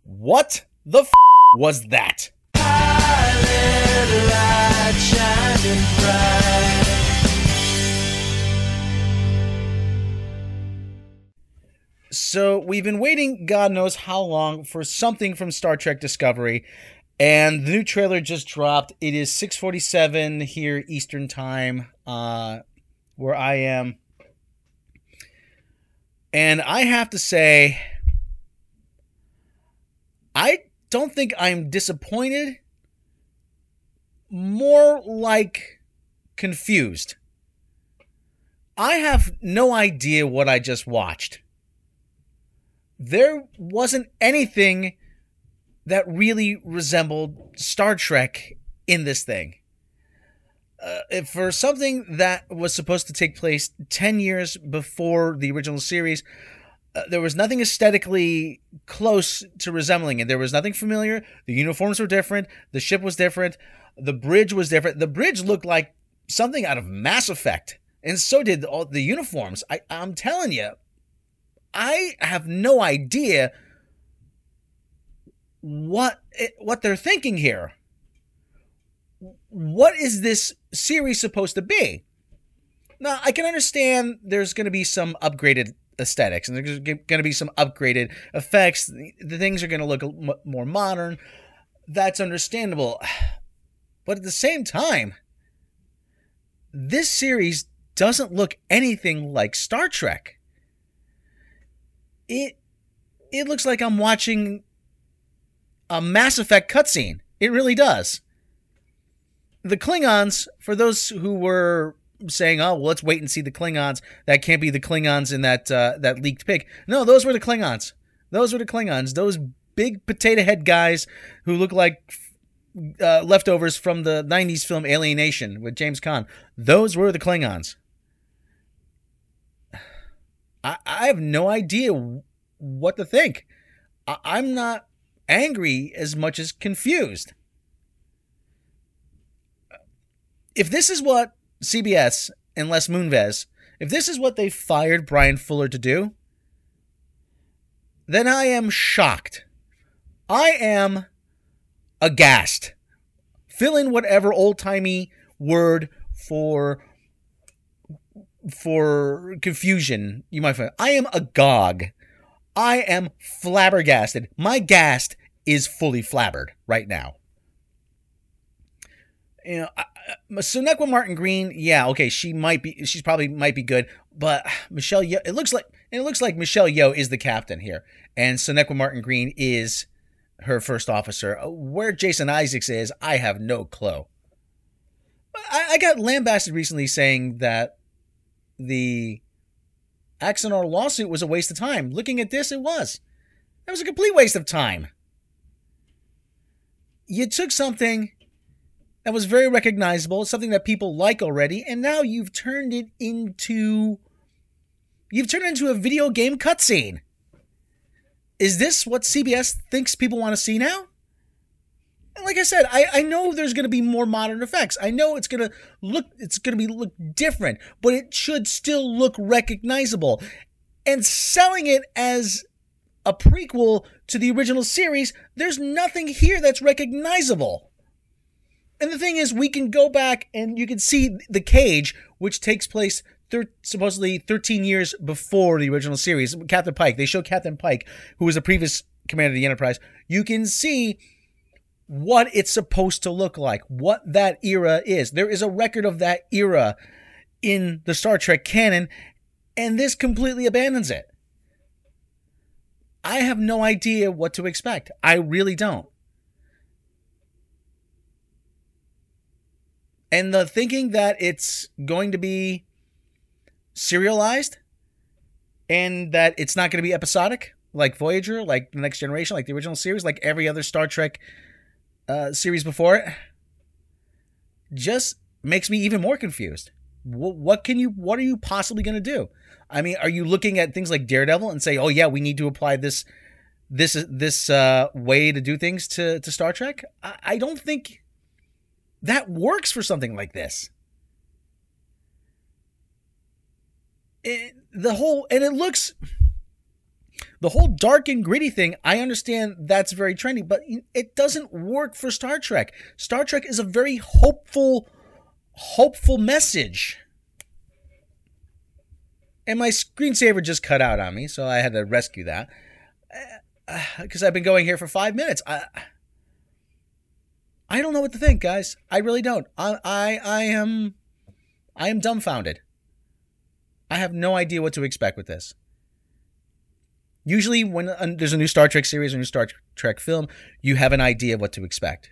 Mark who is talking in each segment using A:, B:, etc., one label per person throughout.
A: What the f was that? So we've been waiting God knows how long for something from Star Trek Discovery, and the new trailer just dropped. It is 6:47 here Eastern Time, where I am. And I have to say, I don't think I'm disappointed. More like confused. I have no idea what I just watched. There wasn't anything that really resembled Star Trek in this thing. For something that was supposed to take place 10 years before the original series, there was nothing aesthetically close to resembling it. There was nothing familiar. The uniforms were different. The ship was different. The bridge was different. The bridge looked like something out of Mass Effect. And so did all the uniforms. I'm telling you, I have no idea what they're thinking here. What is this series supposed to be? Now, I can understand there's going to be some upgraded aesthetics, and there's going to be some upgraded effects. The things are going to look more modern. That's understandable. But at the same time, this series doesn't look anything like Star Trek. It looks like I'm watching a Mass Effect cutscene. It really does. The Klingons, for those who were saying, oh, well, let's wait and see the Klingons. That can't be the Klingons in that leaked pic. No, those were the Klingons. Those were the Klingons. Those big potato head guys who look like leftovers from the 90s film Alienation with James Caan. Those were the Klingons. I have no idea what to think. I'm not angry as much as confused. If this is what CBS and Les Moonves, if this is what they fired Brian Fuller to do, then I am shocked. I am aghast. Fill in whatever old-timey word for confusion you might find. I am agog. I am flabbergasted. My gast is fully flabbered right now. You know, Sonequa Martin Green, yeah, okay, she's probably might be good, but Michelle Yeoh, it looks like Michelle Yeoh is the captain here, and Sonequa Martin Green is her first officer. Where Jason Isaacs is, I have no clue. I got lambasted recently saying that the Axonar lawsuit was a waste of time. Looking at this, it was. It was a complete waste of time. You took something that was very recognizable, something that people like already, and now you've turned it into a video game cutscene. Is this what CBS thinks people want to see now? And like I said, I know there's going to be more modern effects. I know it's going to look different, but it should still look recognizable. And selling it as a prequel to the original series, there's nothing here that's recognizable. And the thing is, we can go back and you can see the cage, which takes place supposedly 13 years before the original series. Captain Pike. They show Captain Pike, who was a previous commander of the Enterprise. You can see what it's supposed to look like, what that era is. There is a record of that era in the Star Trek canon, and this completely abandons it. I have no idea what to expect. I really don't. And the thinking that it's going to be serialized and that it's not going to be episodic, like Voyager, like The Next Generation, like the original series, like every other Star Trek series before it, just makes me even more confused. What are you possibly going to do? I mean, are you looking at things like Daredevil and say, oh yeah, we need to apply this way to do things to Star Trek? I don't think that works for something like this. It looks The whole dark and gritty thing, I understand that's very trendy, but it doesn't work for Star Trek. Star Trek is a very hopeful message. And my screensaver just cut out on me, so I had to rescue that. Because I've been going here for 5 minutes. I don't know what to think, guys. I really don't. I am dumbfounded. I have no idea what to expect with this. Usually when there's a new Star Trek series or a new Star Trek film, you have an idea of what to expect.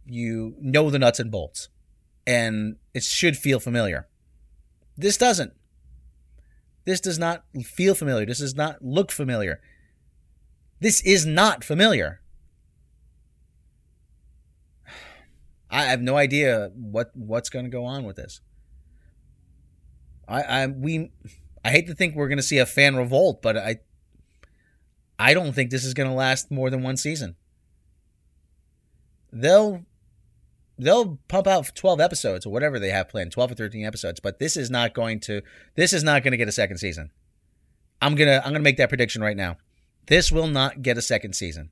A: You know the nuts and bolts. And it should feel familiar. This doesn't. This does not feel familiar. This does not look familiar. This is not familiar. I have no idea what's going to go on with this. I hate to think we're going to see a fan revolt, but I don't think this is going to last more than one season. They'll pump out 12 episodes or whatever they have planned, 12 or 13 episodes, but this is not going to get a second season. I'm going to make that prediction right now. This will not get a second season.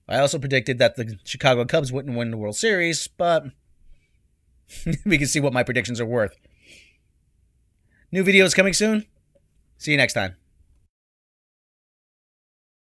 A: I also predicted that the Chicago Cubs wouldn't win the World Series, but we can see what my predictions are worth. New videos coming soon. See you next time.